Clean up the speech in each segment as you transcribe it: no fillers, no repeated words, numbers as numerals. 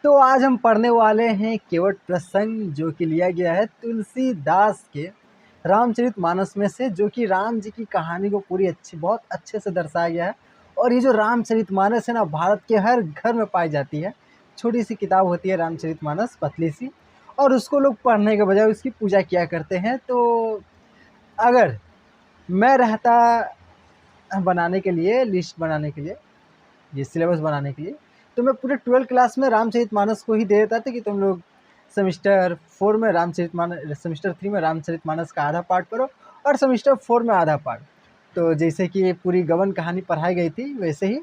तो आज हम पढ़ने वाले हैं केवट प्रसंग जो कि लिया गया है तुलसीदास के रामचरितमानस में से, जो कि राम जी की कहानी को बहुत अच्छे से दर्शाया गया है। और ये जो रामचरितमानस है ना, भारत के हर घर में पाई जाती है। छोटी सी किताब होती है रामचरितमानस, पतली सी, और उसको लोग पढ़ने के बजाय उसकी पूजा किया करते हैं। तो अगर मैं रहता बनाने के लिए, लिस्ट बनाने के लिए, ये सिलेबस बनाने के लिए, तो मैं पूरे 12 क्लास में रामचरितमानस को ही दे देता था कि तुम लोग सेमेस्टर 4 में रामचरितमानस, सेमेस्टर 3 में रामचरितमानस का आधा पार्ट पढ़ो और सेमेस्टर 4 में आधा पार्ट। तो जैसे कि ये पूरी गबन कहानी पढ़ाई गई थी, वैसे ही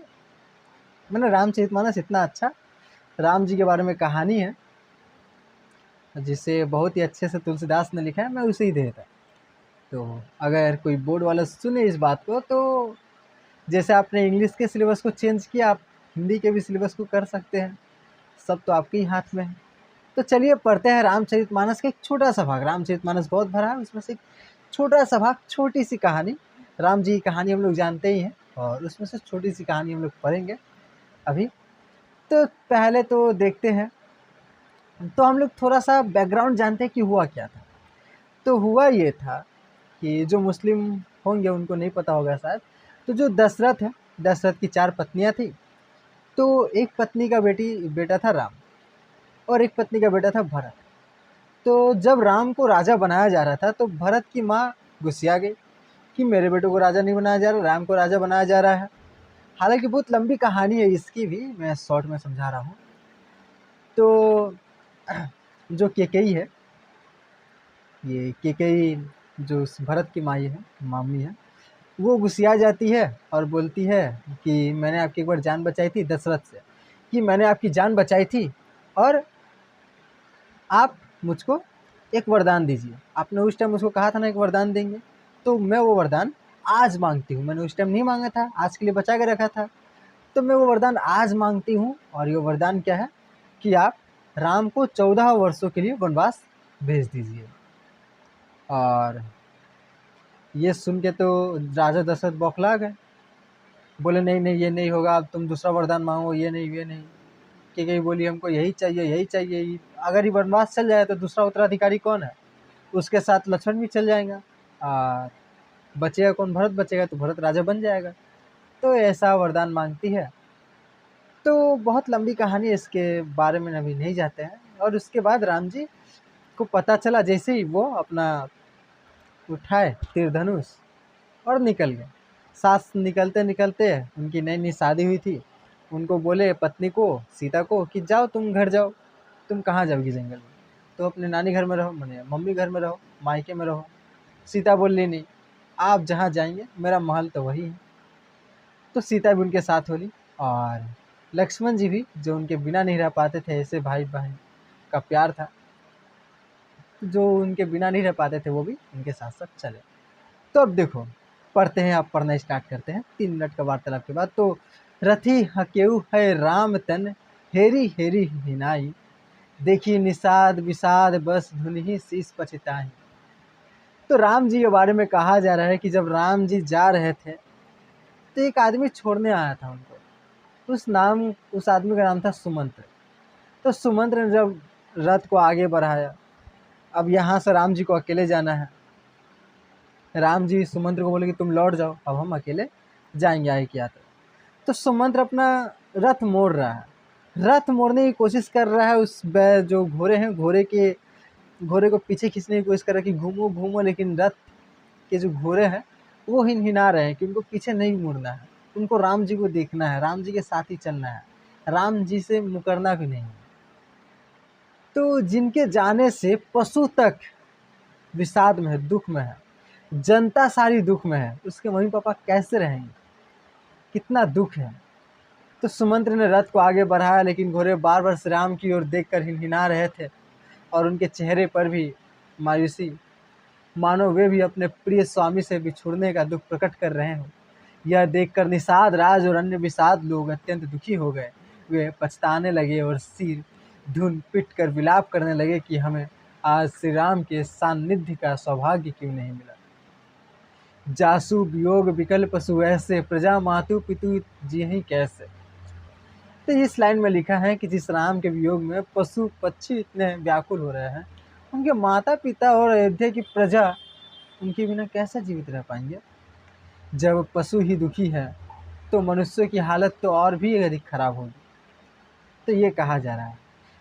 मैंने रामचरितमानस, इतना अच्छा राम जी के बारे में कहानी है जिसे बहुत ही अच्छे से तुलसीदास ने लिखा है, मैं उसे ही दे देता। तो अगर कोई बोर्ड वाला सुने इस बात को, तो जैसे आपने इंग्लिश के सिलेबस को चेंज किया, आप हिंदी के भी सिलेबस को कर सकते हैं। सब तो आपके ही हाथ में है। तो चलिए पढ़ते हैं रामचरितमानस का एक छोटा सा भाग। रामचरितमानस बहुत भरा है, उसमें से एक छोटा सा भाग, छोटी सी कहानी। राम जी की कहानी हम लोग जानते ही हैं, और उसमें से छोटी सी कहानी हम लोग पढ़ेंगे अभी। तो पहले तो देखते हैं, तो हम लोग थोड़ा सा बैकग्राउंड जानते हैं कि हुआ क्या था। तो हुआ ये था कि जो मुस्लिम होंगे उनको नहीं पता होगा शायद, तो जो दशरथ है, दशरथ की 4 पत्नियां थी। तो एक पत्नी का बेटा था राम, और एक पत्नी का बेटा था भरत। तो जब राम को राजा बनाया जा रहा था, तो भरत की माँ गुस्सिया गई कि मेरे बेटे को राजा नहीं बनाया जा रहा, राम को राजा बनाया जा रहा है। हालांकि बहुत लंबी कहानी है इसकी भी, मैं शॉर्ट में समझा रहा हूँ। तो जो केकई है, ये केकई जो भरत की माई है, मामी है, वो गुस्सिया जाती है और बोलती है कि मैंने आपकी एक बार जान बचाई थी दशरथ से, कि मैंने आपकी जान बचाई थी और आप मुझको एक वरदान दीजिए। आपने उस टाइम मुझको कहा था ना एक वरदान देंगे, तो मैं वो वरदान आज मांगती हूँ। मैंने उस टाइम नहीं मांगा था, आज के लिए बचा के रखा था। तो मैं वो वरदान आज मांगती हूँ, और ये वरदान क्या है कि आप राम को 14 वर्षों के लिए वनवास भेज दीजिए। और ये सुन के तो राजा दशरथ बौखला गए, बोले नहीं नहीं ये नहीं होगा, अब तुम दूसरा वरदान मांगो, ये नहीं ये नहीं। कि कहीं बोली हमको यही चाहिए यही चाहिए। अगर ये वनवास चल जाए तो दूसरा उत्तराधिकारी कौन है, उसके साथ लक्ष्मण भी चल जाएगा, और बचेगा कौन, भरत बचेगा, तो भरत राजा बन जाएगा। तो ऐसा वरदान मांगती है। तो बहुत लंबी कहानी है, इसके बारे में अभी नहीं जाते हैं। और उसके बाद राम जी को पता चला, जैसे ही वो अपना उठाए तीर धनुष और निकल गए। सास निकलते निकलते, उनकी नई नई शादी हुई थी, उनको बोले पत्नी को, सीता को, कि जाओ तुम घर जाओ। तुम कहाँ जाओगी जंगल में, तो अपने नानी घर में रहो, मैंने मम्मी घर में रहो, मायके में रहो। सीता बोली नहीं, आप जहाँ जाएंगे मेरा महल तो वही है। तो सीता भी उनके साथ होली, और लक्ष्मण जी भी, जो उनके बिना नहीं रह पाते थे, ऐसे भाई बहन का प्यार था, जो उनके बिना नहीं रह पाते थे, वो भी उनके साथ साथ चले। तो अब देखो, पढ़ते हैं, आप पढ़ना स्टार्ट करते हैं 3 मिनट का वार्तालाप के बाद। तो रथी हकेऊ है राम तन, हेरी हेरी हिनाई, देखी निषाद विषाद बस धुन ही शीस पछताई। तो राम जी के बारे में कहा जा रहा है कि जब राम जी जा रहे थे, तो एक आदमी छोड़ने आया था उनको। उस आदमी का नाम था सुमंत्र। तो सुमंत्र ने जब रथ को आगे बढ़ाया, अब यहाँ से राम जी को अकेले जाना है। राम जी सुमंत्र को बोले कि तुम लौट जाओ, अब हम अकेले जाएंगे आगे की यात्रा। तो सुमंत्र अपना रथ मोड़ रहा है, रथ मोड़ने की कोशिश कर रहा है। जो घोड़े हैं, घोड़े को पीछे खींचने की कोशिश कर रहा है कि घूमो घूमो, लेकिन रथ के जो घोड़े हैं वो हिनहिना रहे हैं कि उनको पीछे नहीं मुड़ना है, उनको राम जी को देखना है, राम जी के साथ ही चलना है, राम जी से मुकरना भी नहीं है। तो जिनके जाने से पशु तक विषाद में है, दुख में है, जनता सारी दुख में है, उसके मम्मी पापा कैसे रहेंगे, कितना दुख है। तो सुमंत्र ने रथ को आगे बढ़ाया, लेकिन घोड़े बार बार श्री राम की ओर देखकर हिनहिना रहे थे, और उनके चेहरे पर भी मायूसी, मानो वे भी अपने प्रिय स्वामी से बिछुड़ने का दुख प्रकट कर रहे हों। यह देखकर निषाद राज और अन्य विषाद लोग अत्यंत दुखी हो गए। वे पछताने लगे और सिर धुन पिट कर विलाप करने लगे कि हमें आज श्री राम के सान्निध्य का सौभाग्य क्यों नहीं मिला। जासु वियोग विकल पशु ऐसे, प्रजा मातु पितु जिहि कैसे। तो इस लाइन में लिखा है कि जिस राम के वियोग में पशु पक्षी इतने व्याकुल हो रहे हैं, उनके माता पिता और अयोध्या की प्रजा उनके बिना कैसे जीवित रह पाएंगे। जब पशु ही दुखी है तो मनुष्य की हालत तो और भी अधिक खराब होगी। तो ये कहा जा रहा है,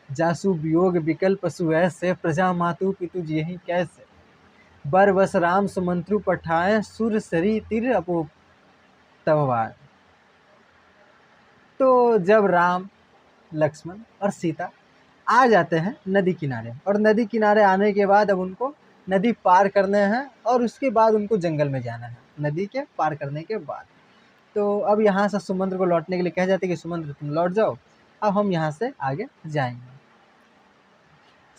जासु वियोग विकल पशु ऐसे, प्रजा मातु पितु जेहि कैसे, बर बस राम सुमंत्रु पठाए, सुर सरी तिर अपो तवार। तो जब राम लक्ष्मण और सीता आ जाते हैं नदी किनारे, और नदी किनारे आने के बाद अब उनको नदी पार करने हैं और उसके बाद उनको जंगल में जाना है नदी के पार करने के बाद। तो अब यहाँ से सुमंत्र को लौटने के लिए कह जाते कि सुमंत्र तुम लौट जाओ, अब हम यहाँ से आगे जाएंगे।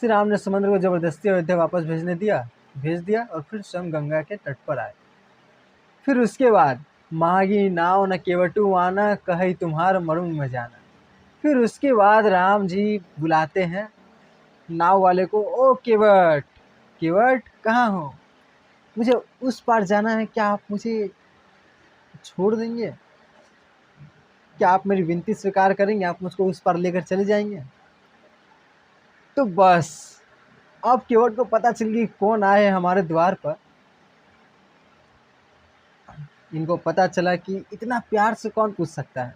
श्री राम ने सुमंत्र को जबरदस्ती अयोध्या वापस भेज दिया और फिर स्वयं गंगा के तट पर आए। फिर उसके बाद मागी नाव न केवटू आना, कही तुम्हार मरुंग में जाना। फिर उसके बाद राम जी बुलाते हैं नाव वाले को, ओ केवट, केवट कहाँ हो, मुझे उस पार जाना है, क्या आप मुझे छोड़ देंगे, क्या आप मेरी विनती स्वीकार करेंगे, आप मुझको उस पार लेकर चले जाएंगे। तो बस अब केवट को पता चल गई कौन आए हमारे द्वार पर। इनको पता चला कि इतना प्यार से कौन पूछ सकता है।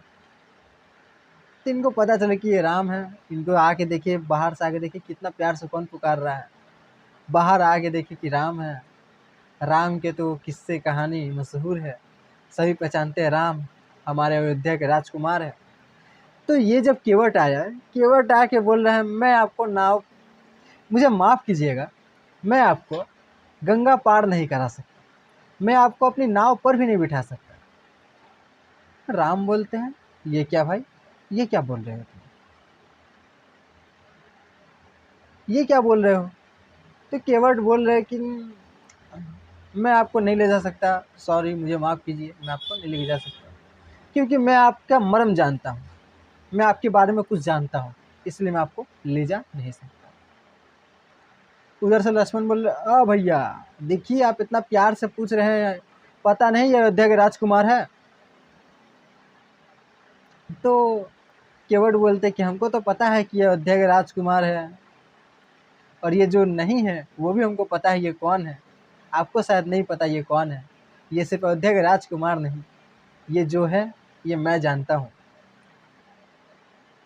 तो इनको पता चला कि ये राम है। इनको आके देखिए, बाहर से आके देखिए कितना प्यार से कौन पुकार रहा है। बाहर आके देखिए कि राम है। राम के तो किस्से कहानी मशहूर है, सभी पहचानते हैं राम हमारे अयोध्या के राजकुमार है। तो ये जब केवट आया, केवट आके बोल रहा है, मैं आपको नाव, मुझे माफ़ कीजिएगा, मैं आपको गंगा पार नहीं करा सकता, मैं आपको अपनी नाव पर भी नहीं बिठा सकता। राम बोलते हैं, ये क्या भाई, ये क्या बोल रहे हो तुम, ये क्या बोल रहे हो। तो केवट बोल रहे कि मैं आपको नहीं ले जा सकता, सॉरी मुझे माफ़ कीजिए, मैं आपको नहीं ले जा सकता, क्योंकि मैं आपका मर्म जानता हूँ, मैं आपके बारे में कुछ जानता हूँ, इसलिए मैं आपको ले जा नहीं सकता। उधर से लक्ष्मण बोल रहे, भैया देखिए आप इतना प्यार से पूछ रहे हैं, पता नहीं ये अयोध्या के राजकुमार है। तो केवट बोलते कि हमको तो पता है कि ये अयोध्या के राजकुमार है, और ये जो नहीं है वो भी हमको पता है ये कौन है, आपको शायद नहीं पता ये कौन है। ये सिर्फ अयोध्या के राजकुमार नहीं, ये जो है ये मैं जानता हूँ।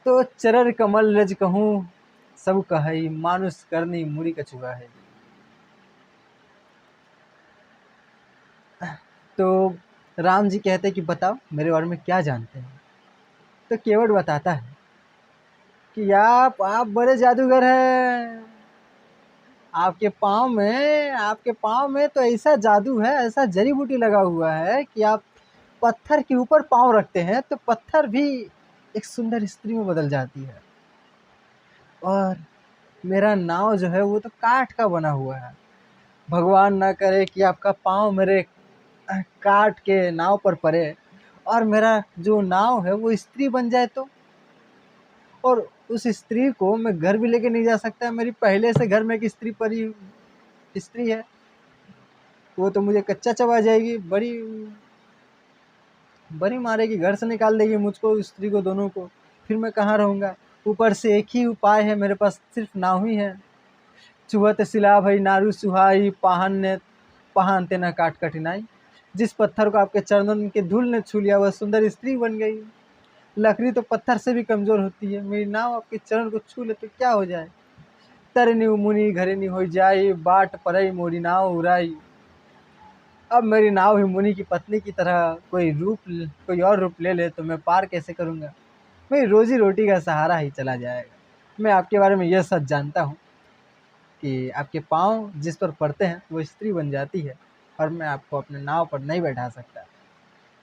तो चरर कमल रज कहूँ सब कहई, मानुष करनी मुड़ी कछुआ है। तो राम जी कहते कि बताओ मेरे बारे में क्या जानते हैं। तो केवट बताता है कि आप बड़े जादूगर हैं, आपके पाँव में तो ऐसा जादू है, ऐसा जड़ी बूटी लगा हुआ है कि आप पत्थर के ऊपर पाँव रखते हैं तो पत्थर भी एक सुंदर स्त्री में बदल जाती है। और मेरा नाव जो है वो तो काठ का बना हुआ है, भगवान ना करे कि आपका पाँव मेरे काट के नाव पर पड़े और मेरा जो नाव है वो स्त्री बन जाए तो, और उस स्त्री को मैं घर भी लेके नहीं जा सकता। मेरी पहले से घर में एक स्त्री है, वो तो मुझे कच्चा चबा जाएगी, बड़ी बड़ी मारेगी, घर से निकाल देगी मुझको, स्त्री को, दोनों को। फिर मैं कहाँ रहूँगा। ऊपर से एक ही उपाय है मेरे पास, सिर्फ नाव ही है। चुहत सिला भई नारू सुहाई, पहानते न काट कठिनाई। जिस पत्थर को आपके चरणों के धूल ने छू लिया वह सुंदर स्त्री बन गई। लकड़ी तो पत्थर से भी कमजोर होती है, मेरी नाव आपके चरण को छू ले तो क्या हो जाए। तरनी मुनि घरेनी हो जाई, बाट परई मोरी नाव उड़ाई। अब मेरी नाव ही मुनि की पत्नी की तरह कोई और रूप ले ले तो मैं पार कैसे करूँगा। मेरी रोजी रोटी का सहारा ही चला जाएगा। मैं आपके बारे में यह सच जानता हूँ कि आपके पाँव जिस पर पड़ते हैं वो स्त्री बन जाती है, और मैं आपको अपने नाव पर नहीं बैठा सकता,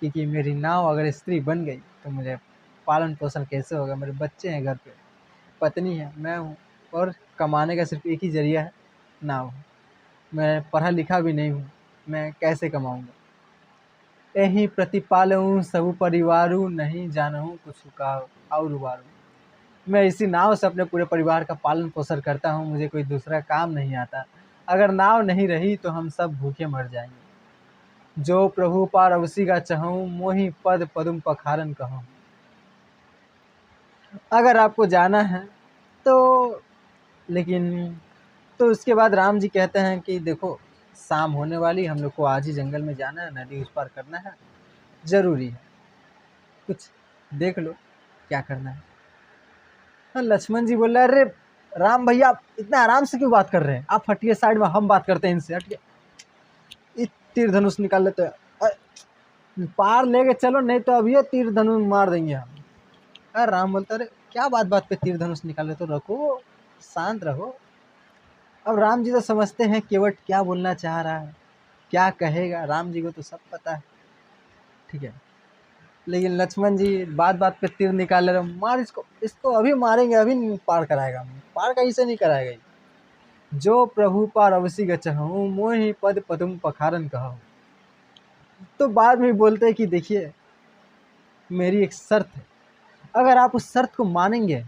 क्योंकि मेरी नाव अगर स्त्री बन गई तो मुझे पालन पोषण कैसे होगा। मेरे बच्चे हैं घर पे, पत्नी है, मैं हूँ, और कमाने का सिर्फ एक ही जरिया है, नाव। मैं पढ़ा लिखा भी नहीं हूँ, मैं कैसे कमाऊँगा। यही प्रतिपालूँ सब परिवारू, नहीं जानूँ कुछ का और उबारू। मैं इसी नाव से अपने पूरे परिवार का पालन पोषण करता हूँ, मुझे कोई दूसरा काम नहीं आता। अगर नाव नहीं रही तो हम सब भूखे मर जाएंगे। जो प्रभु पार अवसी का चाहूँ, मोहि पद पदुम पखारन कहूँ। अगर आपको जाना है तो, लेकिन तो उसके बाद राम जी कहते हैं कि देखो शाम होने वाली, हम लोग को आज ही जंगल में जाना है, नदी उस पार करना है, ज़रूरी है, कुछ देख लो क्या करना है। हाँ, लक्ष्मण जी बोल रहे अरे राम भैया आप इतना आराम से क्यों बात कर रहे हैं, आप हटिए साइड में, हम बात करते हैं इनसे, हटिए। तीर धनुष निकाल लेते हैं, पार लेके चलो नहीं तो अभी तीर धनुष मार देंगे हम। अरे राम बोलता अरे क्या बात बात पे तीर धनुष निकाल लेते हो, रखो शांत रहो। अब राम जी तो समझते हैं केवट क्या बोलना चाह रहा है, क्या कहेगा, राम जी को तो सब पता है, ठीक है। लेकिन लक्ष्मण जी बात बात पे तीर निकाल ले रहे, मार इसको, इसको अभी मारेंगे, अभी नहीं पार कराएगा, पार कहीं से नहीं कराएगा। जो प्रभु पार अवसी गचहूँ मोहि पद पदुम पखारन कहूँ। तो बाद में बोलते हैं कि देखिए मेरी एक शर्त है, अगर आप उस शर्त को मानेंगे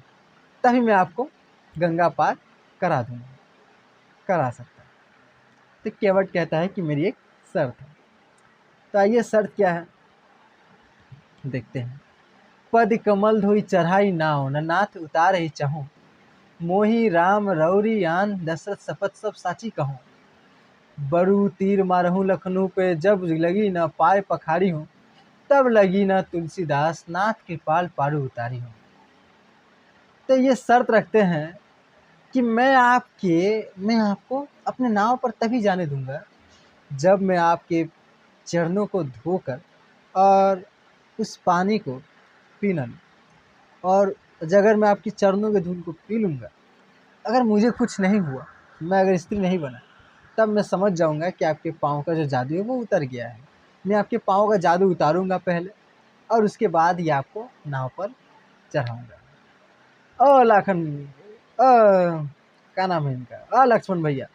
तभी मैं आपको गंगा पार करा दूंगा, करा सकता है। तो केवट कहता है कि मेरी एक शर्त है। तो आइए शर्त क्या है देखते हैं। पद कमल धोई चढ़ाई नाव, न नाथ उतार ही चाहूँ, मोही राम रौरी आन दशरथ शपथ सब साची कहूँ। बरु तीर मारहूँ लखनऊ पे, जब लगी न पाए पखारी हूँ, तब लगी न तुलसीदास नाथ कृपाल पारू उतारी हूँ। तो ये शर्त रखते हैं कि मैं आपको अपने नाव पर तभी जाने दूंगा जब मैं आपके चरणों को धोकर और उस पानी को पी न लूँ, और अगर मैं आपकी चरणों के धूल को पी लूँगा, अगर मुझे कुछ नहीं हुआ, मैं अगर स्त्री नहीं बना, तब मैं समझ जाऊँगा कि आपके पाँव का जो जादू है वो उतर गया है। मैं आपके पाँव का जादू उतारूँगा पहले, और उसके बाद ही आपको नाव पर चढ़ाऊँगा। ओ लाखन, क्या नाम है इनका, लक्ष्मण भैया।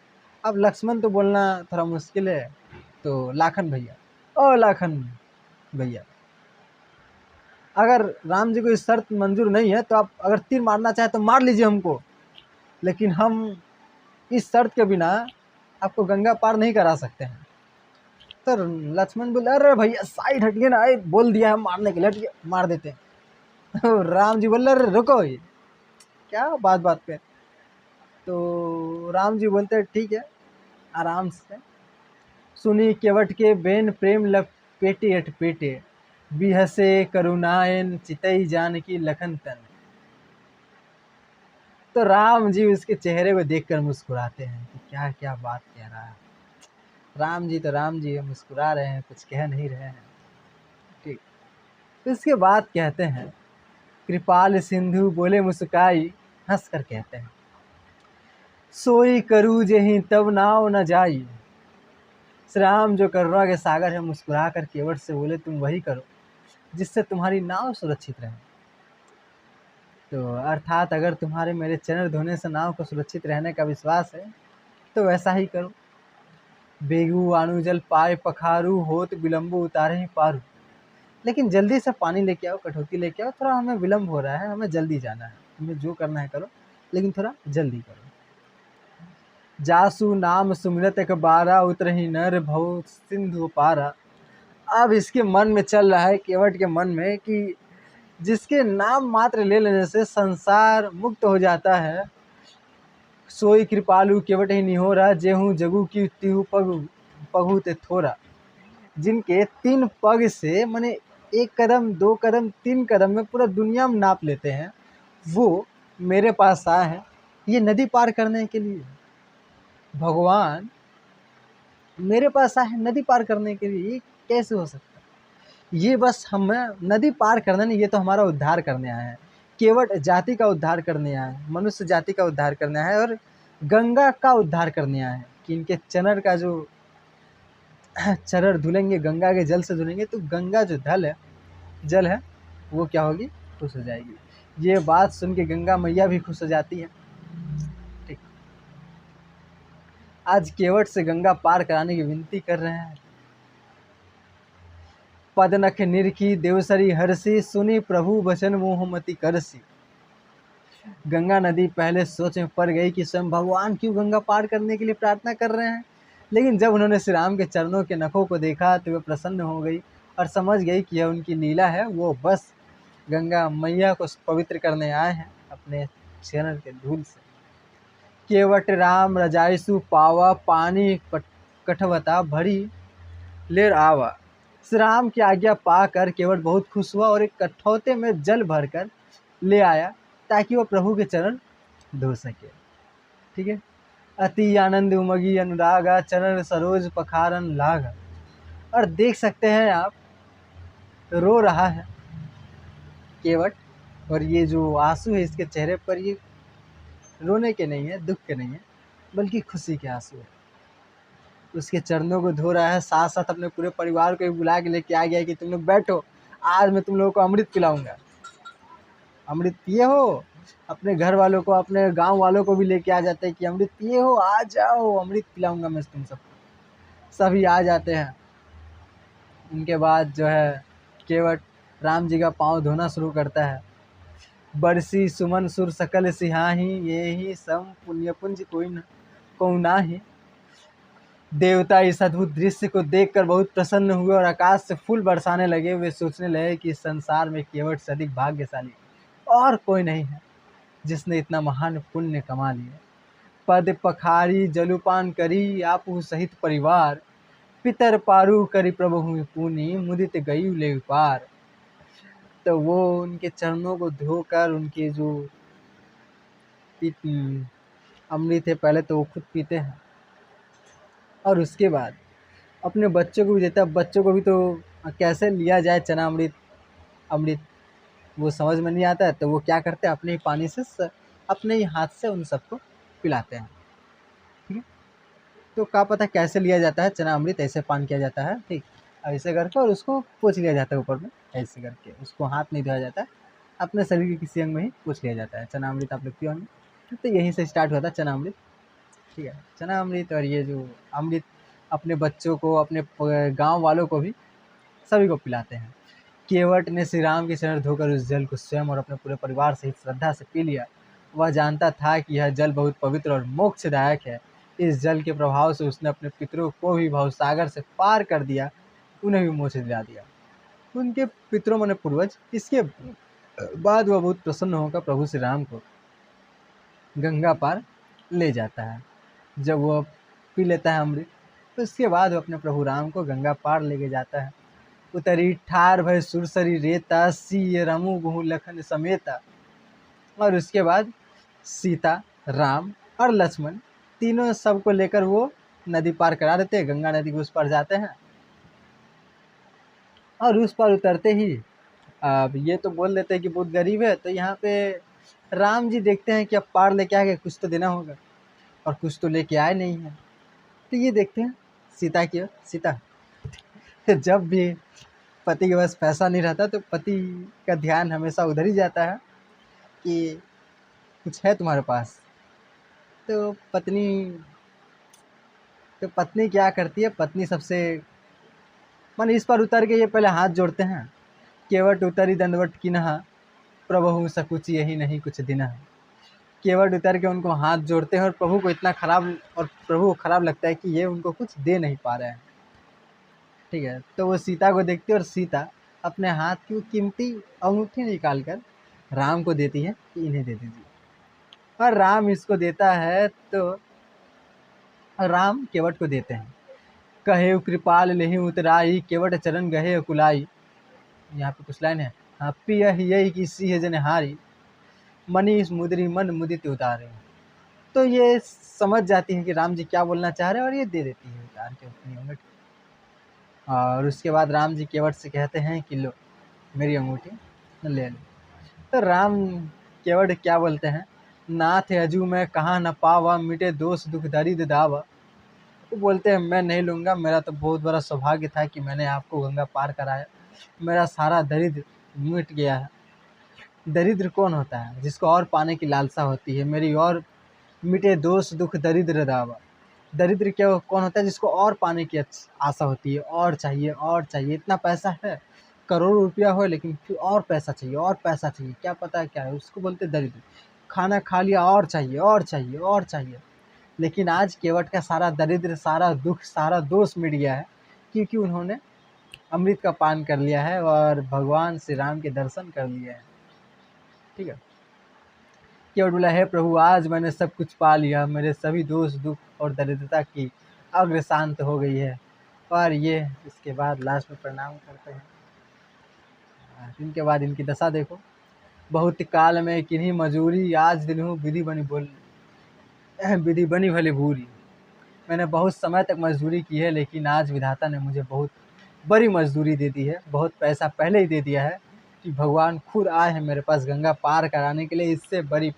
अब लक्ष्मण तो बोलना थोड़ा मुश्किल है, तो लाखन भैया, ओ लाखन भैया। अगर राम जी को इस शर्त मंजूर नहीं है तो आप अगर तीर मारना चाहे तो मार लीजिए हमको, लेकिन हम इस शर्त के बिना आपको गंगा पार नहीं करा सकते हैं। तो लक्ष्मण बोले अरे भैया साइड हटिए ना, बोल दिया है मारने के लिए, हटिए मार देते हैं। तो राम जी बोले अरे रुको, ये क्या बात बात पे। तो राम जी बोलते हैं ठीक है आराम से। सुनी केवट के बेन प्रेम लपेटे अटपेटे, बिहसे करुणायन चितई जानकी लखन तन। तो राम जी उसके चेहरे को देखकर मुस्कुराते हैं कि क्या क्या बात कह रहा है। राम जी तो राम जी मुस्कुरा रहे हैं, कुछ कह नहीं रहे हैं, ठीक। तो इसके बाद कहते हैं कृपाल सिंधु बोले मुस्काई, हंस कर कहते हैं सोई करू जेहि तब नाव न जाई। श्री राम जो करुणा के सागर है मुस्कुरा कर केवट से बोले तुम वही करो जिससे तुम्हारी नाव सुरक्षित रहे। तो अर्थात अगर तुम्हारे मेरे चरण धोने से नाव को सुरक्षित रहने का विश्वास है तो वैसा ही करो। बेगू आनु जल पाए पखारू, होत विलम्बो उतारे ही पारू। लेकिन जल्दी से पानी लेके आओ, कटौती लेके आओ, थोड़ा हमें विलम्ब हो रहा है, हमें जल्दी जाना है, हमें जो करना है करो, लेकिन थोड़ा जल्दी करो। जासु नाम सुमिरत एक बारा, उतरहि नर भव सिंधु पारा। अब इसके मन में चल रहा है, केवट के मन में, कि जिसके नाम मात्र ले लेने से संसार मुक्त हो जाता है, सोई कृपालु केवट ही निहोरा, जेहू जगू की तिहु पगु पगु ते थोरा। जिनके 3 पग से माने 1 कदम 2 कदम 3 कदम में पूरा दुनिया में नाप लेते हैं, वो मेरे पास आए हैं ये नदी पार करने के लिए। भगवान मेरे पास आए हैं नदी पार करने के लिए, ये कैसे हो सकता है। ये बस हमें नदी पार करना नहीं, ये तो हमारा उद्धार करने आए हैं, केवट जाति का उद्धार करने आए हैं, मनुष्य जाति का उद्धार करने आए हैं, और गंगा का उद्धार करने आए हैं कि इनके चरण का जो चरण धुलेंगे, गंगा के जल से धुलेंगे, तो गंगा जो जल है वो क्या होगी, खुश हो जाएगी। ये बात सुन के गंगा मैया भी खुश हो जाती है, ठीक। आज केवट से गंगा पार कराने की विनती कर रहे हैं। पदनख निरखी देवसरी हरसी, सुनी प्रभु वचन मोहमति करसी। गंगा नदी पहले सोच में पड़ गई कि स्वयं भगवान क्यों गंगा पार करने के लिए प्रार्थना कर रहे हैं, लेकिन जब उन्होंने श्री राम के चरणों के नखों को देखा तो वे प्रसन्न हो गई और समझ गई कि यह उनकी लीला है। वो बस गंगा मैया को पवित्र करने आए हैं अपने चरण के धूल से। केवट राम रजाइसु पावा, पानी कठवता भरी लेर आवा। श्री राम की आज्ञा पाकर केवट बहुत खुश हुआ और एक कठौते में जल भरकर ले आया ताकि वह प्रभु के चरण धो सके। ठीक है। अति आनंद उमगी अनुरागा, चरण सरोज पखारन लागा। और देख सकते हैं आप, रो रहा है केवट, और ये जो आंसू है इसके चेहरे पर, ये रोने के नहीं है, दुख के नहीं है, बल्कि खुशी के आंसू है। उसके चरणों को धो रहा है, साथ साथ अपने पूरे परिवार को भी बुला के लेके आ गया है कि तुम लोग बैठो, आज मैं तुम लोगों को अमृत पिलाऊंगा। अमृत पिए हो? अपने घर वालों को, अपने गांव वालों को भी लेके आ जाते हैं कि अमृत पिए हो, आ जाओ, अमृत पिलाऊंगा मैं तुम सबको। सभी आ जाते हैं। उनके बाद जो है केवट राम जी का पाँव धोना शुरू करता है। बरसी सुमन सुर सकल सिहाही, ये ही सम पुण्य पुंज कोई न को नाही। देवता इस अद्भुत दृश्य को देखकर बहुत प्रसन्न हुए और आकाश से फूल बरसाने लगे। वे सोचने लगे कि इस संसार में केवट से अधिक भाग्यशाली और कोई नहीं है जिसने इतना महान पुण्य कमा लिया। पद पखारी जलुपान करी, आपू सहित परिवार, पितर पारू करी प्रभु पुनि, मुदित गई ले पार। तो वो उनके चरणों को धोकर उनके जो अमृत है पहले तो वो खुद पीते हैं और उसके बाद अपने बच्चों को भी देता है। बच्चों को भी तो कैसे लिया जाए चना अमृत, अमृत वो समझ में नहीं आता है, तो वो क्या करते हैं, अपने ही पानी से अपने ही हाथ से उन सबको पिलाते हैं। ठीक है। तो क्या पता कैसे लिया जाता है चना अमृत, ऐसे पान किया जाता है, ठीक, ऐसे करके, और उसको पोंछ लिया जाता है ऊपर में, ऐसे करके उसको हाथ नहीं धोया जाता है, अपने शरीर के किसी अंग में ही पोंछ लिया जाता है। चना अमृत आप लोग पियो होंगे, तो यहीं से स्टार्ट होता है चना अमृत। ठीक है। चना अमृत और ये जो अमृत अपने बच्चों को, अपने गांव वालों को भी, सभी को पिलाते हैं। केवट ने श्री राम के चरण धोकर उस जल को स्वयं और अपने पूरे परिवार सहित श्रद्धा से पी लिया। वह जानता था कि यह जल बहुत पवित्र और मोक्षदायक है। इस जल के प्रभाव से उसने अपने पितरों को भी भवसागर से पार कर दिया, उन्हें भी मोक्ष दिला दिया। उनके पितरों माने पूर्वज। इसके बाद वह बहुत प्रसन्न होकर प्रभु श्री राम को गंगा पार ले जाता है। जब वह पी लेता है अमृत, तो इसके बाद वो अपने प्रभु राम को गंगा पार लेके जाता है। उतरी ठार भय सुरसरी रेता, सी रमु गुहु लखन समेता। और उसके बाद सीता, राम और लक्ष्मण तीनों सबको लेकर वो नदी पार करा देते हैं, गंगा नदी के उस पार जाते हैं। और उस पार उतरते ही अब ये तो बोल देते हैं कि बहुत गरीब है, तो यहाँ पे राम जी देखते हैं कि अब पार लेके आ गए, कुछ तो देना होगा, और कुछ तो लेके आए नहीं है। तो ये देखते हैं सीता की ओर। सीता जब भी पति के पास पैसा नहीं रहता तो पति का ध्यान हमेशा उधर ही जाता है कि कुछ है तुम्हारे पास। तो पत्नी क्या करती है, पत्नी सबसे मान इस पर उतर के ये पहले हाथ जोड़ते हैं। केवट उतरी दंडवट किन्हा, प्रभु सकुच यही नहीं कुछ दिना। केवट उतर के उनको हाथ जोड़ते हैं, और प्रभु को इतना खराब, और प्रभु को खराब लगता है कि ये उनको कुछ दे नहीं पा रहे हैं। ठीक है। तो वो सीता को देखती है और सीता अपने हाथ की वो कीमती अंगूठी निकाल कर राम को देती है कि इन्हें दे दीजिए। और राम इसको देता है तो राम केवट को देते हैं। कहे कृपाल लेहि उतराई, केवट चरण गहे अकुलाई। यहाँ पे कुछ लाइन है, हाँ, पिया यही की सिंह जनहारी, मनीष मुद्री मन मुदित उतारे। तो ये समझ जाती है कि राम जी क्या बोलना चाह रहे हैं, और ये दे देती है उतार के अपनी अंगूठी। और उसके बाद राम जी केवट से कहते हैं कि लो मेरी अंगूठी ले लो। तो राम केवट क्या बोलते हैं, नाथ अजू मैं कहाँ न पावा, मिटे दोष दुख दरिद्र दावा। वो बोलते हैं मैं नहीं लूँगा, मेरा तो बहुत बड़ा सौभाग्य था कि मैंने आपको गंगा पार कराया, मेरा सारा दरिद्र मिट गया है। दरिद्र कौन होता है, जिसको और पाने की लालसा होती है। मेरी और मिटे दोष दुख दरिद्र दावा। दरिद्र क्या कौन होता है, जिसको और पाने की आशा होती है, और चाहिए और चाहिए। इतना पैसा है, करोड़ों रुपया हो, लेकिन फिर और पैसा चाहिए, और पैसा चाहिए, क्या पता क्या है, उसको बोलते दरिद्र। खाना खा लिया, और चाहिए और चाहिए और चाहिए। लेकिन आज केवट का सारा दरिद्र, सारा दुख, सारा दोष मिट गया है, क्योंकि उन्होंने अमृत का पान कर लिया है और भगवान श्री राम के दर्शन कर लिए हैं। ठीक है, केवट बोला, हे प्रभु, आज मैंने सब कुछ पा लिया, मेरे सभी दोष दुख और दरिद्रता की अग्र शांत हो गई है। और ये इसके बाद लास्ट में प्रणाम करते हैं। इनके बाद इनकी दशा देखो, बहुत काल में किन्हीं मजूरी, आज दिन हूँ विधि बनी बोल, विधि बनी भले भूरी। मैंने बहुत समय तक मजदूरी की है, लेकिन आज विधाता ने मुझे बहुत बड़ी मजदूरी दे दी है, बहुत पैसा पहले ही दे दिया है कि भगवान खुद आए हैं मेरे पास गंगा पार कराने के लिए। इससे बड़ी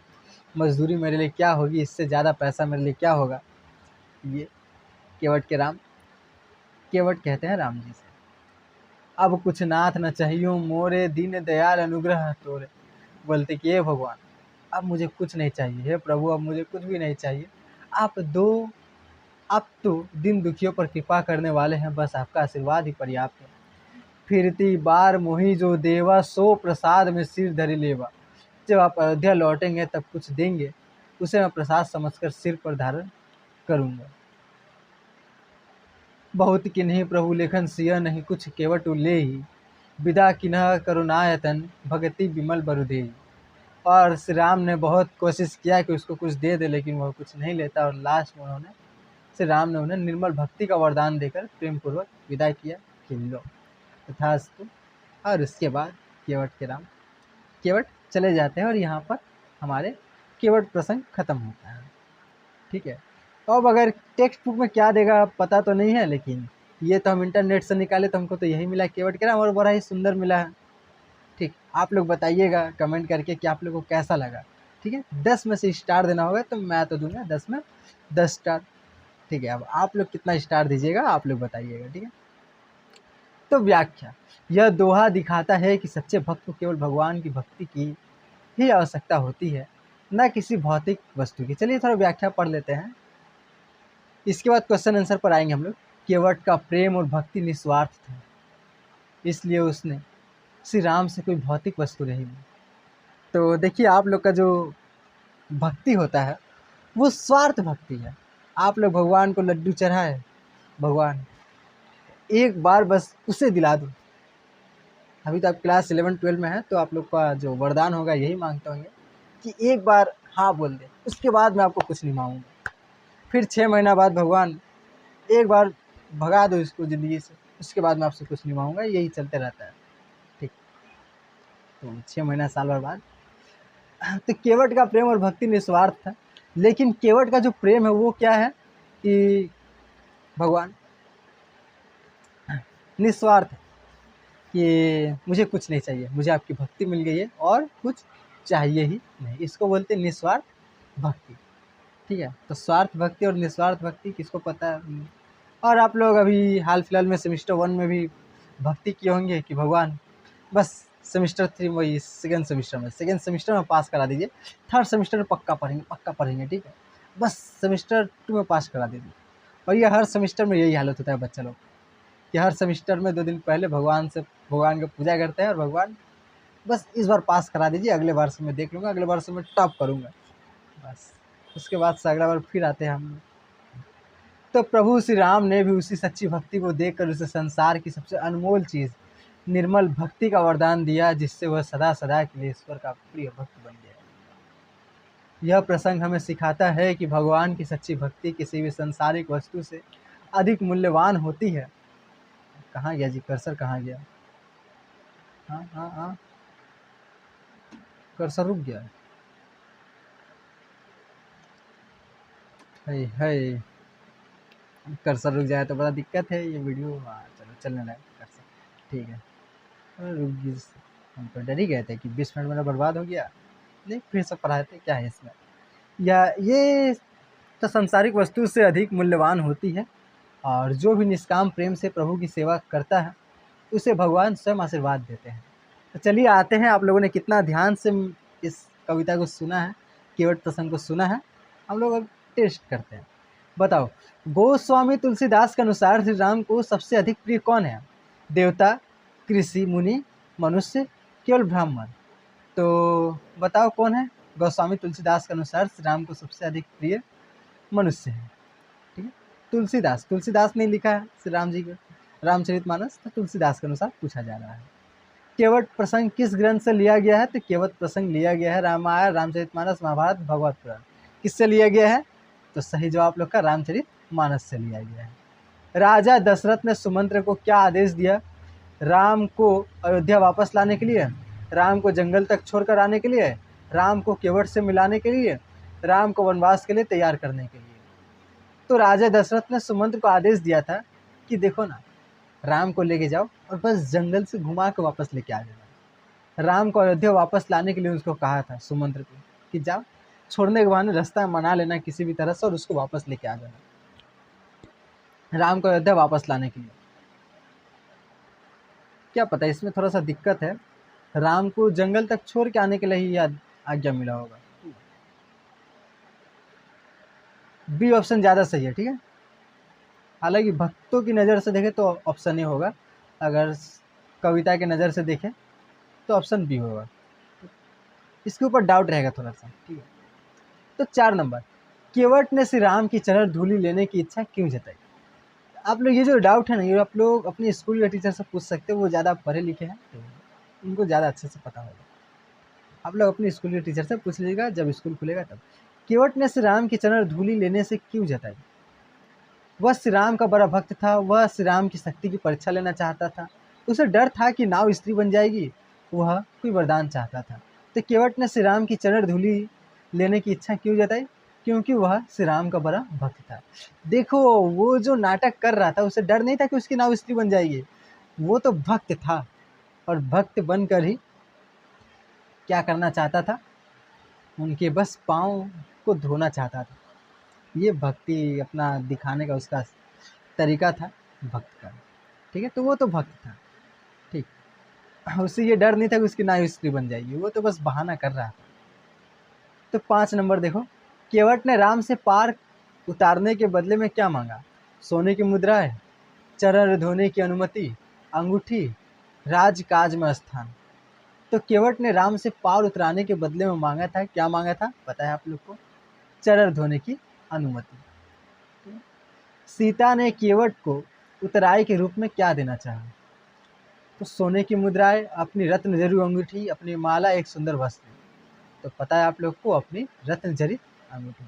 मजदूरी मेरे लिए क्या होगी, इससे ज़्यादा पैसा मेरे लिए क्या होगा। ये केवट के राम, केवट कहते हैं राम जी से, अब कुछ नाथ न चाहिए मोरे, दीन दयाल अनुग्रह तोरे। बोलते कि हे भगवान, अब मुझे कुछ नहीं चाहिए, हे प्रभु अब मुझे कुछ भी नहीं चाहिए, आप तो दिन दुखियों पर कृपा करने वाले हैं, बस आपका आशीर्वाद ही पर्याप्त है। फिरती बार मोही जो देवा, सो प्रसाद में सिर धरि लेवा। जब आप अयोध्या लौटेंगे तब कुछ देंगे, उसे मैं प्रसाद समझकर सिर पर धारण करूँगा। बहुत किन्हीं प्रभु लेखन सिय, नहीं कुछ केवट ले ही, विदा किन्ह करुणायतन, भगति विमल बरुदेही। और श्री राम ने बहुत कोशिश किया कि उसको कुछ दे दे, लेकिन वह कुछ नहीं लेता, और लास्ट में उन्होंने, श्री राम ने उन्हें निर्मल भक्ति का वरदान देकर प्रेम पूर्वक विदा किया कि लो तथास्तु। और उसके बाद केवट के राम, केवट चले जाते हैं और यहाँ पर हमारे केवट प्रसंग खत्म होता है। ठीक है, तो अब अगर टेक्स्ट बुक में क्या देगा पता तो नहीं है, लेकिन ये तो हम इंटरनेट से निकाले तो हमको तो यही मिला केवट के राम, और बड़ा ही सुंदर मिला है। ठीक, आप लोग बताइएगा कमेंट करके कि आप लोगों को कैसा लगा। ठीक है, 10 में से स्टार देना होगा तो मैं तो दूंगा 10 में 10 स्टार। ठीक है, अब आप लोग कितना स्टार दीजिएगा आप लोग बताइएगा। ठीक है, तो व्याख्या, यह दोहा दिखाता है कि सच्चे भक्त को केवल भगवान की भक्ति की ही आवश्यकता होती है, न किसी भौतिक वस्तु की। चलिए थोड़ा व्याख्या पढ़ लेते हैं, इसके बाद क्वेश्चन आंसर पर आएंगे हम लोग। केवट का प्रेम और भक्ति निस्वार्थ था, इसलिए उसने श्री राम से कोई भौतिक वस्तु नहीं ली। तो देखिए, आप लोग का जो भक्ति होता है वो स्वार्थ भक्ति है। आप लोग भगवान को लड्डू चढ़ाए, भगवान एक बार बस उसे दिला दो। अभी तो आप क्लास 11-12 में है, तो आप लोग का जो वरदान होगा यही मांगते होंगे कि एक बार हाँ बोल दे, उसके बाद मैं आपको कुछ नहीं मांगूंगा। फिर 6 महीना बाद भगवान एक बार भगा दो इसको ज़िंदगी से, उसके बाद मैं आपसे कुछ नहीं मांगूंगा। यही चलते रहता है। ठीक, तो 6 महीना साल भर बाद तो केवट का प्रेम और भक्ति निस्वार्थ था, लेकिन केवट का जो प्रेम है वो क्या है कि भगवान निस्वार्थ है कि मुझे कुछ नहीं चाहिए, मुझे आपकी भक्ति मिल गई है और कुछ चाहिए ही नहीं। इसको बोलते हैं निस्वार्थ भक्ति। ठीक है, तो स्वार्थ भक्ति और निस्वार्थ भक्ति किसको पता है। और आप लोग अभी हाल फिलहाल में सेमेस्टर 1 में भी भक्ति किए होंगे कि भगवान बस सेमेस्टर 3 वही सेकेंड सेमेस्टर में पास करा दीजिए, थर्ड सेमेस्टर में पक्का पढ़ेंगे। ठीक है, बस सेमेस्टर 2 में पास करा दीजिए। और ये हर सेमेस्टर में यही हालत होता है बच्चा लोग कि हर सेमेस्टर में 2 दिन पहले भगवान की पूजा करते हैं, और भगवान बस इस बार पास करा दीजिए, अगले बार से मैं देख लूँगा, अगले बार से मैं टॉप करूँगा। बस उसके बाद से अगला बार फिर आते हैं हम लोग। तो प्रभु श्री राम ने भी उसी सच्ची भक्ति को देखकर उसे संसार की सबसे अनमोल चीज़ निर्मल भक्ति का वरदान दिया, जिससे वह सदा सदा के लिए ईश्वर का प्रिय भक्त बन गया। यह प्रसंग हमें सिखाता है कि भगवान की सच्ची भक्ति किसी भी सांसारिक वस्तु से अधिक मूल्यवान होती है। कहाँ गया जी कर्सर, कहाँ गया? हाँ कर्सर रुक गया है। कर्सर रुक जाए तो बड़ा दिक्कत है ये वीडियो। हाँ चलो चलने लगे कर्सर, ठीक है। रुक गई, हम तो डर ही गए थे कि 20 मिनट मेरा बर्बाद हो गया। नहीं, फिर से पढ़ाए थे, क्या है इसमें। या ये तो सांसारिक वस्तु से अधिक मूल्यवान होती है, और जो भी निष्काम प्रेम से प्रभु की सेवा करता है उसे भगवान स्वयं आशीर्वाद देते हैं। तो चलिए आते हैं, आप लोगों ने कितना ध्यान से इस कविता को सुना है, केवट प्रसंग को सुना है, हम लोग अब टेस्ट करते हैं। बताओ, गोस्वामी तुलसीदास के अनुसार श्री राम को सबसे अधिक प्रिय कौन है? देवता, कृषि, मुनि, मनुष्य, केवल ब्राह्मण? तो बताओ कौन है? गोस्वामी तुलसीदास के अनुसार श्री राम को सबसे अधिक प्रिय मनुष्य है। ठीक है, तुलसीदास ने लिखा है श्री राम जी को। रामचरितमानस तो तुलसीदास के अनुसार पूछा जा रहा है। केवट प्रसंग किस ग्रंथ से लिया गया है? तो केवट प्रसंग लिया गया है रामायण, रामचरितमानस, महाभारत, भगवत पुराण। किससे लिया गया है? तो सही जवाब लोग का रामचरितमानस से लिया गया है। राजा दशरथ ने सुमंत्र को क्या आदेश दिया? राम को अयोध्या वापस लाने के लिए, राम को जंगल तक छोड़कर आने के लिए, राम को केवट से मिलाने के लिए, राम को वनवास के लिए तैयार करने के लिए। तो राजा दशरथ ने सुमंत्र को आदेश दिया था कि देखो ना, राम को लेके जाओ और बस जंगल से घुमा के वापस लेके आ जाना। राम को अयोध्या वापस लाने के लिए उसको कहा था सुमंत्र को कि जाओ, छोड़ने के बहाने रास्ता मना लेना किसी भी तरह से और उसको वापस लेके आ जाना, राम को अयोध्या वापस लाने के लिए। क्या पता इसमें थोड़ा सा दिक्कत है, राम को जंगल तक छोड़ के आने के लिए ही आज्ञा मिला होगा। बी ऑप्शन ज़्यादा सही है। ठीक है, हालांकि भक्तों की नज़र से देखें तो ऑप्शन ए होगा, अगर कविता के नज़र से देखें तो ऑप्शन बी होगा। इसके ऊपर डाउट रहेगा थोड़ा सा। ठीक है, तो 4 नंबर, केवट ने श्री राम की चरण धूलि लेने की इच्छा क्यों जताई? आप लोग ये जो डाउट है ना, ये आप लोग अपने स्कूल के टीचर से पूछ सकते हो, वो ज़्यादा पढ़े लिखे हैं तो उनको ज़्यादा अच्छे से पता होगा। आप लोग अपने स्कूल के टीचर से पूछ लीजिएगा जब स्कूल खुलेगा तब। केवट ने श्री राम की चरण धूलि लेने से क्यों जताई? वह श्री राम का बड़ा भक्त था, वह श्री राम की शक्ति की परीक्षा लेना चाहता था, उसे डर था कि नाव स्त्री बन जाएगी, वह कोई वरदान चाहता था। तो केवट ने श्री राम की चरण धूलि लेने की इच्छा क्यों जताई? क्योंकि वह श्री राम का बड़ा भक्त था। देखो, वो जो नाटक कर रहा था उसे डर नहीं था कि उसकी नाव स्त्री बन जाएगी, वो तो भक्त था और भक्त बनकर ही क्या करना चाहता था, उनके बस पाँव को धोना चाहता था। ये भक्ति अपना दिखाने का उसका तरीका था भक्त का। ठीक है, तो वो तो भक्त था। ठीक, उसे ये डर नहीं था कि उसकी नाव स्त्री बन जाएगी, वो तो बस बहाना कर रहा था। तो 5 नंबर देखो, केवट ने राम से पार उतारने के बदले में क्या मांगा? सोने की मुद्राएं, चरण धोने की अनुमति, अंगूठी, राजकाज में स्थान। तो केवट ने राम से पार उतराने के बदले में मांगा था, क्या मांगा था पता है आप लोग को? चरण धोने की अनुमति। सीता ने केवट को उत्तराई के रूप में क्या देना चाहा? तो सोने की मुद्राएं, अपनी रत्न जरूर अंगूठी, अपनी माला, एक सुंदर वस्त्र। तो पता है आप लोग को अपनी रत्न जड़ित अंगूठी।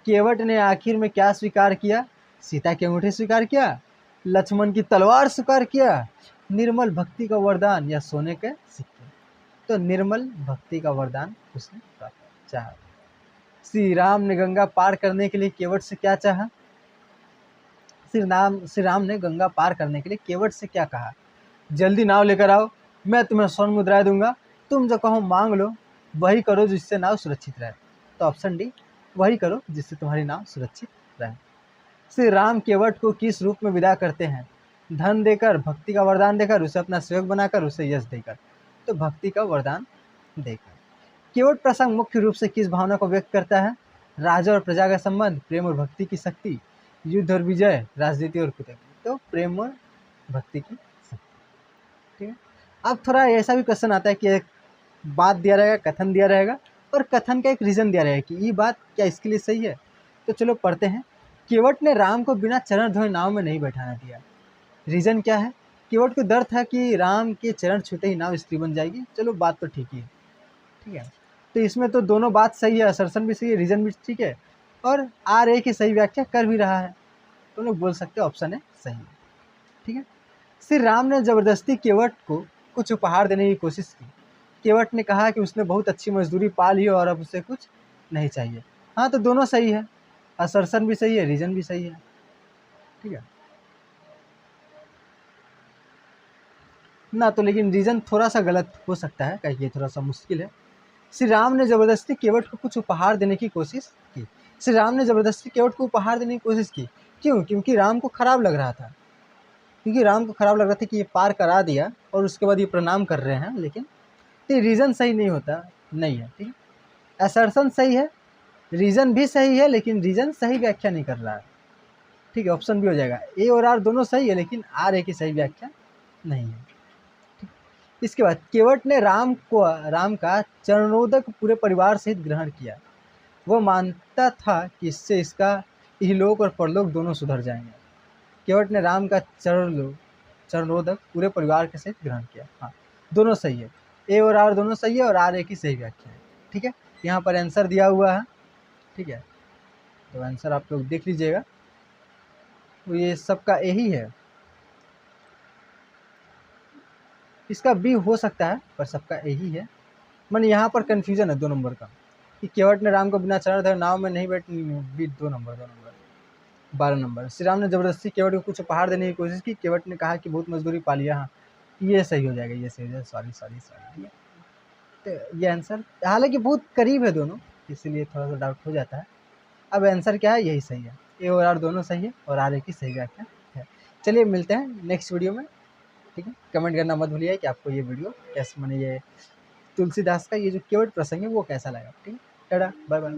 केवट ने आखिर में क्या स्वीकार किया? सीता की अंगूठी स्वीकार किया, लक्ष्मण की तलवार स्वीकार किया, निर्मल भक्ति का वरदान या सोने के सिक्के? तो निर्मल भक्ति का वरदान उसने प्राप्त चाहा। श्री राम ने गंगा पार करने के लिए केवट से क्या चाहा? श्री राम ने गंगा पार करने के लिए केवट से क्या कहा? जल्दी नाव लेकर आओ, मैं तुम्हें स्वर्ण मुद्राएं दूंगा, तुम जो कहो मांग लो, वही करो जिससे नाव सुरक्षित रहे। तो ऑप्शन डी, वही करो जिससे तुम्हारी नाव सुरक्षित रहे। श्री राम केवट को किस रूप में विदा करते हैं? धन देकर, भक्ति का वरदान देकर, उसे अपना सेवक बनाकर, उसे यश देकर। तो भक्ति का वरदान देकर। केवट प्रसंग मुख्य रूप से किस भावना को व्यक्त करता है? राजा और प्रजा का संबंध, प्रेम और भक्ति की शक्ति, युद्ध और विजय, राजनीति और कुतर्क। तो प्रेम और भक्ति की शक्ति। ठीक है, अब थोड़ा ऐसा भी क्वेश्चन आता है कि एक बात दिया रहेगा, कथन दिया रहेगा और कथन का एक रीजन दिया रहेगा कि ये बात क्या इसके लिए सही है। तो चलो पढ़ते हैं। केवट ने राम को बिना चरण धोए नाव में नहीं बैठाना दिया। रीजन क्या है? केवट को डर था कि राम के चरण छूते ही नाव स्त्री बन जाएगी। चलो बात तो ठीक ही है। ठीक है, तो इसमें तो दोनों बात सही है, असर्शन भी सही है, रीजन भी ठीक है और आर ए की सही व्याख्या कर भी रहा है, तो लोग बोल सकते हैं ऑप्शन है सही। ठीक है, श्री राम ने जबरदस्ती केवट को कुछ उपहार देने की कोशिश की। केवट ने कहा कि उसने बहुत अच्छी मजदूरी पा ली और अब उसे कुछ नहीं चाहिए। हाँ, तो दोनों सही है, असर्शन भी सही है, रीजन भी सही है। ठीक है ना, तो लेकिन रीजन थोड़ा सा गलत हो सकता है, क्योंकि ये थोड़ा सा मुश्किल है। श्री राम ने जबरदस्ती केवट को कुछ उपहार देने की कोशिश की। श्री राम ने जबरदस्ती केवट को उपहार देने की कोशिश की, क्यों? क्योंकि राम को खराब लग रहा था। क्योंकि राम को खराब लग रहा था कि ये पार करा दिया और उसके बाद ये प्रणाम कर रहे हैं, लेकिन ये रीज़न सही नहीं होता, नहीं है। ठीक है, असर्शन सही है, रीज़न भी सही है, लेकिन रीज़न सही व्याख्या नहीं कर रहा है। ठीक है, ऑप्शन भी हो जाएगा। ए और आर दोनों सही है, लेकिन आर ए की सही व्याख्या नहीं है। इसके बाद केवट ने राम का चरणोदक पूरे परिवार सहित ग्रहण किया। वह मानता था कि इससे इसका इहलोक और परलोक दोनों सुधर जाएंगे। केवट ने राम का चरणोदक पूरे परिवार के सहित ग्रहण किया। हाँ, दोनों सही है, ए और आर दोनों सही है और आर एक ही सही व्याख्या है। ठीक है, यहाँ पर आंसर दिया हुआ है। ठीक है, तो आंसर आप लोग देख लीजिएगा, तो ये सबका ए ही है। इसका बी हो सकता है पर सबका ए ही है। मैंने यहाँ पर कन्फ्यूजन है 2 नंबर का, कि केवट ने राम को बिना चरण धरे नाव में नहीं बैठ, B 2 number 12 number. Shri Ram ने जबरदस्ती केवट को कुछ उपहार देने की कोशिश की, केवट ने कहा कि बहुत मजदूरी पा लिया। हाँ, ये सही हो जाएगा, ये सही हो जाएगा, सॉरी सॉरी सॉरी। तो ये आंसर हालांकि बहुत करीब है दोनों, इसीलिए थोड़ा सा डाउट हो जाता है। अब आंसर क्या है, यही सही है, ए और आर दोनों सही है और आर एक ही सही व्याख्या है। चलिए मिलते हैं नेक्स्ट वीडियो में। ठीक है, कमेंट करना मत भूलिए कि आपको ये वीडियो कैसे, मैंने ये तुलसीदास का ये जो केवट प्रसंग है वो कैसा लगा। ठीक है, टाटा, बाय बाय।